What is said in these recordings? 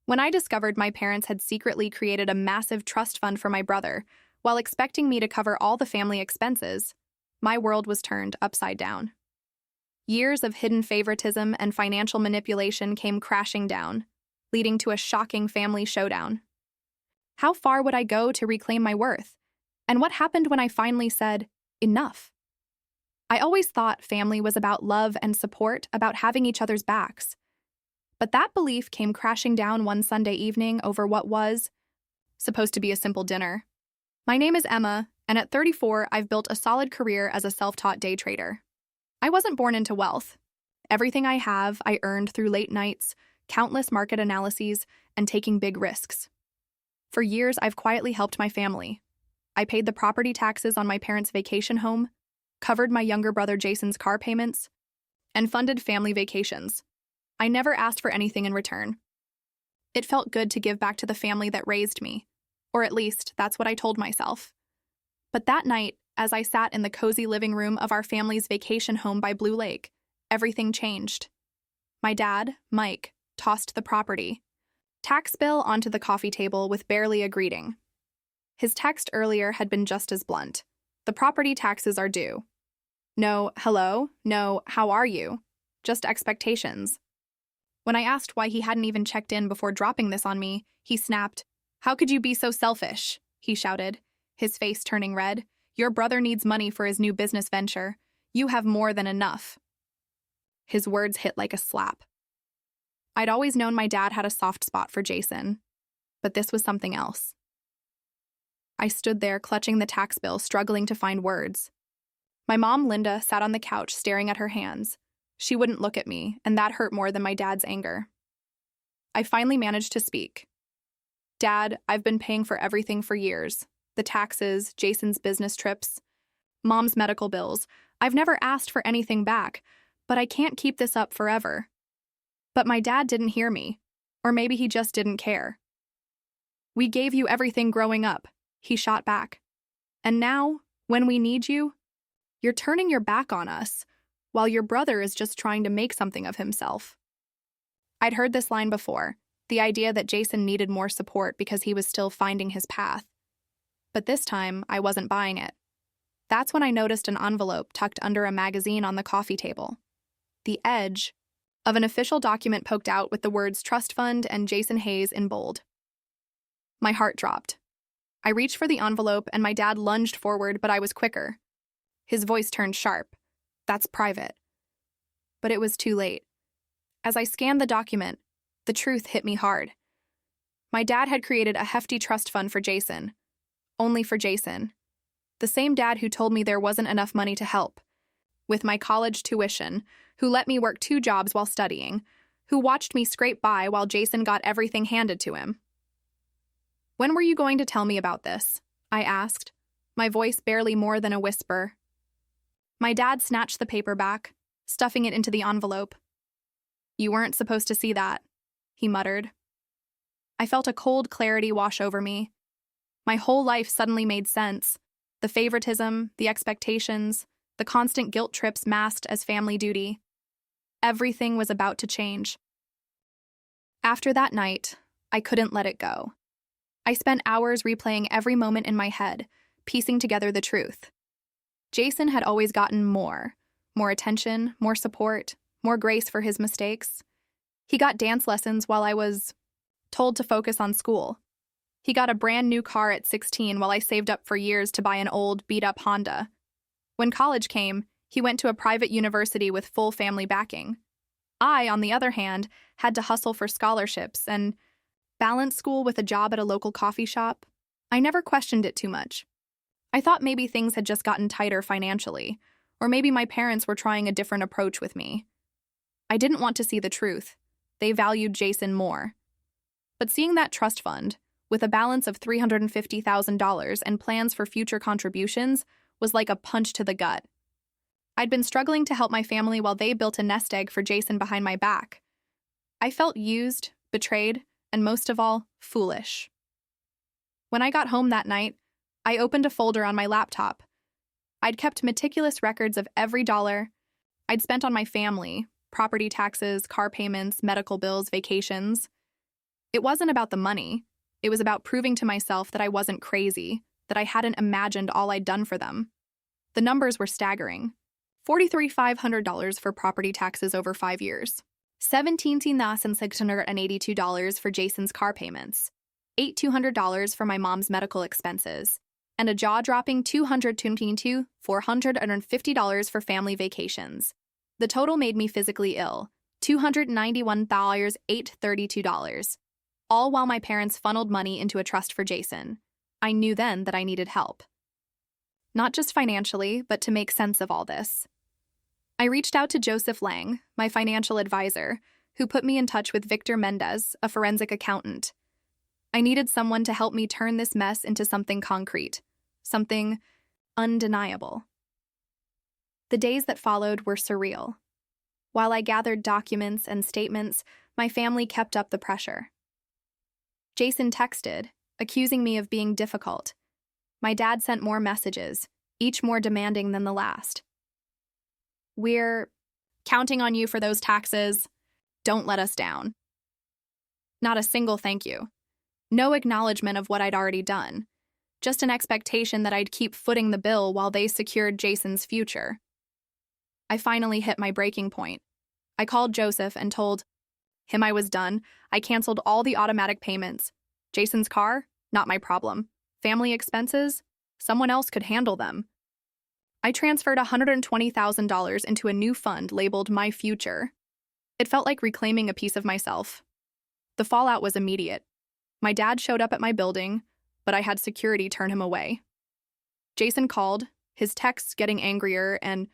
When I discovered my parents had secretly created a massive trust fund for my brother, while expecting me to cover all the family expenses, my world was turned upside down. Years of hidden favoritism and financial manipulation came crashing down, leading to a shocking family showdown. How far would I go to reclaim my worth? And what happened when I finally said, enough? I always thought family was about love and support, about having each other's backs. But that belief came crashing down one Sunday evening over what was supposed to be a simple dinner. My name is Emma, and at 34, I've built a solid career as a self-taught day trader. I wasn't born into wealth. Everything I have, I earned through late nights, countless market analyses, and taking big risks. For years, I've quietly helped my family. I paid the property taxes on my parents' vacation home, covered my younger brother Jason's car payments, and funded family vacations. I never asked for anything in return. It felt good to give back to the family that raised me, or at least that's what I told myself. But that night, as I sat in the cozy living room of our family's vacation home by Blue Lake, everything changed. My dad, Mike, tossed the property tax bill onto the coffee table with barely a greeting. His text earlier had been just as blunt. The property taxes are due. No, hello, no, how are you? Just expectations. When I asked why he hadn't even checked in before dropping this on me, he snapped, "How could you be so selfish?" he shouted, his face turning red. "Your brother needs money for his new business venture. You have more than enough." His words hit like a slap. I'd always known my dad had a soft spot for Jason, but this was something else. I stood there clutching the tax bill, struggling to find words. My mom, Linda, sat on the couch staring at her hands. She wouldn't look at me, and that hurt more than my dad's anger. I finally managed to speak. "Dad, I've been paying for everything for years. The taxes, Jason's business trips, Mom's medical bills. I've never asked for anything back, but I can't keep this up forever." But my dad didn't hear me, or maybe he just didn't care. "We gave you everything growing up," he shot back. "And now, when we need you, you're turning your back on us, while your brother is just trying to make something of himself." I'd heard this line before, the idea that Jason needed more support because he was still finding his path. But this time, I wasn't buying it. That's when I noticed an envelope tucked under a magazine on the coffee table. The edge of an official document poked out with the words Trust Fund and Jason Hayes in bold. My heart dropped. I reached for the envelope and my dad lunged forward, but I was quicker. His voice turned sharp. "That's private." But it was too late. As I scanned the document, the truth hit me hard. My dad had created a hefty trust fund for Jason. Only for Jason. The same dad who told me there wasn't enough money to help with my college tuition, who let me work 2 jobs while studying, who watched me scrape by while Jason got everything handed to him. "When were you going to tell me about this?" I asked, my voice barely more than a whisper. My dad snatched the paper back, stuffing it into the envelope. "You weren't supposed to see that," he muttered. I felt a cold clarity wash over me. My whole life suddenly made sense. The favoritism, the expectations, the constant guilt trips masked as family duty. Everything was about to change. After that night, I couldn't let it go. I spent hours replaying every moment in my head, piecing together the truth. Jason had always gotten more attention, more support, more grace for his mistakes. He got dance lessons while I was told to focus on school. He got a brand new car at 16 while I saved up for years to buy an old, beat-up Honda. When college came, he went to a private university with full family backing. I, on the other hand, had to hustle for scholarships and balance school with a job at a local coffee shop. I never questioned it too much. I thought maybe things had just gotten tighter financially, or maybe my parents were trying a different approach with me. I didn't want to see the truth. They valued Jason more. But seeing that trust fund, with a balance of $350,000 and plans for future contributions, was like a punch to the gut. I'd been struggling to help my family while they built a nest egg for Jason behind my back. I felt used, betrayed, and most of all, foolish. When I got home that night, I opened a folder on my laptop. I'd kept meticulous records of every dollar I'd spent on my family, property taxes, car payments, medical bills, vacations. It wasn't about the money. It was about proving to myself that I wasn't crazy, that I hadn't imagined all I'd done for them. The numbers were staggering. $43,500 for property taxes over 5 years. $17,682 for Jason's car payments. $8,200 for my mom's medical expenses. And a jaw-dropping $222,450 for family vacations. The total made me physically ill. $291,832. All while my parents funneled money into a trust for Jason. I knew then that I needed help. Not just financially, but to make sense of all this. I reached out to Joseph Lang, my financial advisor, who put me in touch with Victor Mendez, a forensic accountant. I needed someone to help me turn this mess into something concrete, something undeniable. The days that followed were surreal. While I gathered documents and statements, my family kept up the pressure. Jason texted, accusing me of being difficult. My dad sent more messages, each more demanding than the last. "We're counting on you for those taxes. Don't let us down." Not a single thank you. No acknowledgement of what I'd already done. Just an expectation that I'd keep footing the bill while they secured Jason's future. I finally hit my breaking point. I called Joseph and told him I was done. I canceled all the automatic payments. Jason's car? Not my problem. Family expenses? Someone else could handle them. I transferred $120,000 into a new fund labeled My Future. It felt like reclaiming a piece of myself. The fallout was immediate. My dad showed up at my building, but I had security turn him away. Jason called, his texts getting angrier and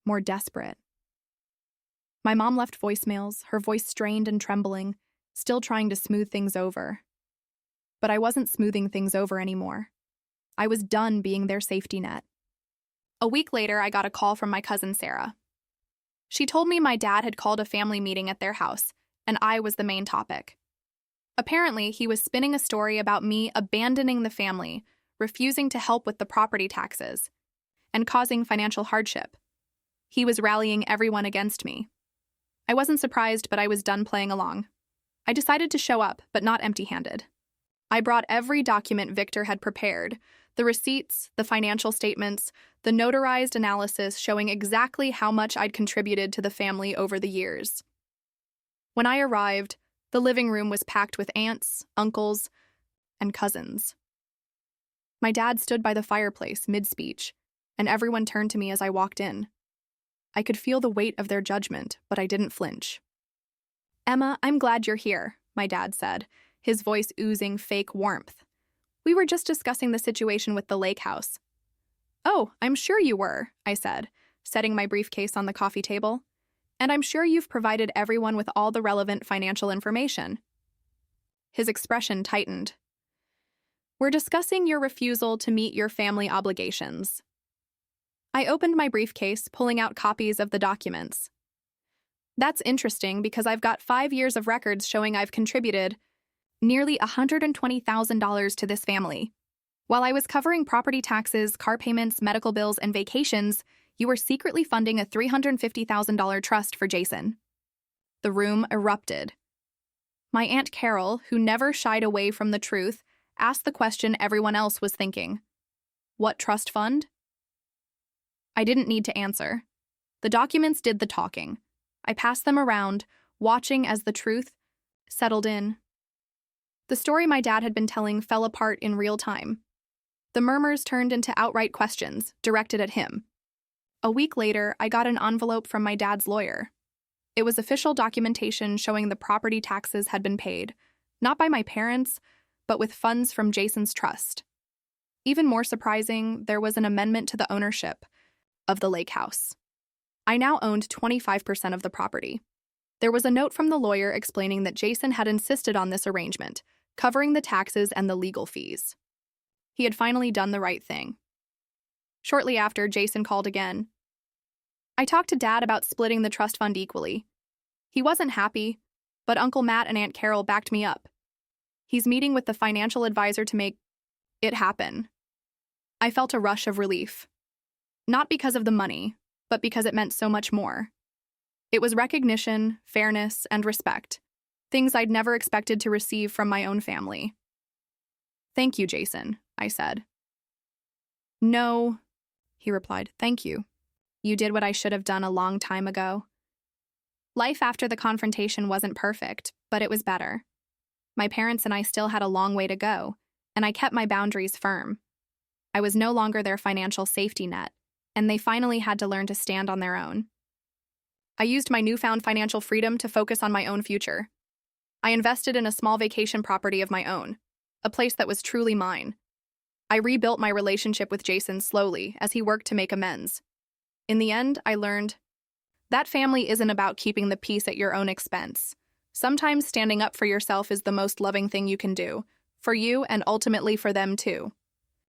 more desperate. My mom left voicemails, her voice strained and trembling, still trying to smooth things over. But I wasn't smoothing things over anymore. I was done being their safety net. A week later, I got a call from my cousin Sarah. She told me my dad had called a family meeting at their house, and I was the main topic. Apparently, he was spinning a story about me abandoning the family, refusing to help with the property taxes, and causing financial hardship. He was rallying everyone against me. I wasn't surprised, but I was done playing along. I decided to show up, but not empty-handed. I brought every document Victor had prepared, the receipts, the financial statements, the notarized analysis showing exactly how much I'd contributed to the family over the years. When I arrived, the living room was packed with aunts, uncles, and cousins. My dad stood by the fireplace mid-speech, and everyone turned to me as I walked in. I could feel the weight of their judgment, but I didn't flinch. "Emma, I'm glad you're here," my dad said, his voice oozing fake warmth. "We were just discussing the situation with the lake house." "Oh, I'm sure you were," I said, setting my briefcase on the coffee table. "And I'm sure you've provided everyone with all the relevant financial information." His expression tightened. "We're discussing your refusal to meet your family obligations." I opened my briefcase, pulling out copies of the documents. "That's interesting because I've got 5 years of records showing I've contributed nearly $120,000 to this family. While I was covering property taxes, car payments, medical bills, and vacations, you were secretly funding a $350,000 trust for Jason." The room erupted. My Aunt Carol, who never shied away from the truth, asked the question everyone else was thinking. "What trust fund?" I didn't need to answer. The documents did the talking. I passed them around, watching as the truth settled in. The story my dad had been telling fell apart in real time. The murmurs turned into outright questions, directed at him. A week later, I got an envelope from my dad's lawyer. It was official documentation showing the property taxes had been paid, not by my parents, but with funds from Jason's trust. Even more surprising, there was an amendment to the ownership of the lake house. I now owned 25% of the property. There was a note from the lawyer explaining that Jason had insisted on this arrangement, covering the taxes and the legal fees. He had finally done the right thing. Shortly after, Jason called again. I talked to Dad about splitting the trust fund equally. He wasn't happy, but Uncle Matt and Aunt Carol backed me up. He's meeting with the financial advisor to make it happen. I felt a rush of relief. Not because of the money, but because it meant so much more. It was recognition, fairness, and respect. things I'd never expected to receive from my own family. "Thank you, Jason," I said. "No," he replied, "thank you. You did what I should have done a long time ago." Life after the confrontation wasn't perfect, but it was better. My parents and I still had a long way to go, and I kept my boundaries firm. I was no longer their financial safety net, and they finally had to learn to stand on their own. I used my newfound financial freedom to focus on my own future. I invested in a small vacation property of my own, a place that was truly mine. I rebuilt my relationship with Jason slowly as he worked to make amends. In the end, I learned that family isn't about keeping the peace at your own expense. Sometimes standing up for yourself is the most loving thing you can do, for you and ultimately for them too.